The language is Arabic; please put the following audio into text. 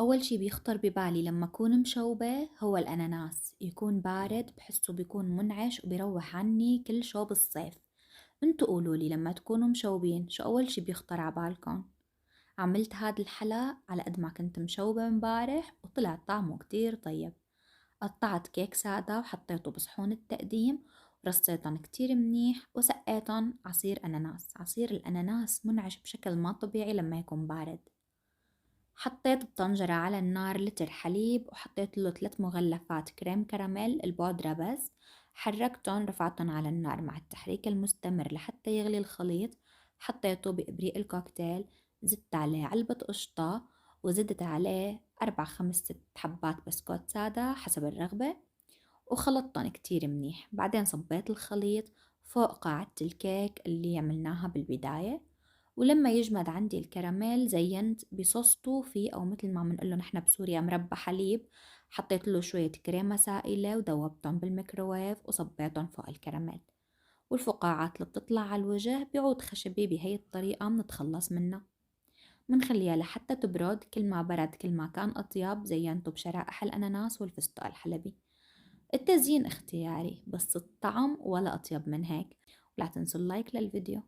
أول شي بيخطر ببالي لما أكون مشوبة هو الأناناس، يكون بارد بحسه بيكون منعش وبيروح عني كل شوب الصيف. انتو قولولي لما تكونوا مشوبين شو أول شي بيخطر عبالكم؟ عملت هاد الحلا على قد ما كنت مشوبة مبارح وطلع طعمه كتير طيب. قطعت كيك سادة وحطيته بصحون التقديم ورصيتن كتير منيح وسقيتن عصير أناناس. عصير الأناناس منعش بشكل ما طبيعي لما يكون بارد. حطيت بطنجرة على النار لتر حليب وحطيت له 3 مغلفات كريم كراميل البودرة بس. حركتن رفعتن على النار مع التحريك المستمر لحتى يغلي الخليط. حطيته بإبريق الكوكتيل، زدت عليه علبة قشطة، وزدت عليه 4 5 6 حبات بسكوت سادة حسب الرغبة، وخلطتن كتير منيح. بعدين صبيت الخليط فوق قاعدة الكيك اللي عملناها بالبداية. ولما يجمد عندي الكراميل زينت بصوص طوفي أو مثل ما بنقوله نحن بسوريا مربى حليب. حطيت له شوية كريمة سائلة وذوبتهم بالميكروويف وصبيتهم فوق الكراميل. والفقاعات اللي بتطلع على الوجه بعود خشبي بهي الطريقة منتخلص منها. منخليها لحتى تبرد، كل ما برد كل ما كان أطيب. زينته بشرائح الأناناس والفستق الحلبي. التزيين اختياري بس الطعم ولا أطيب من هيك. ولا تنسوا اللايك للفيديو.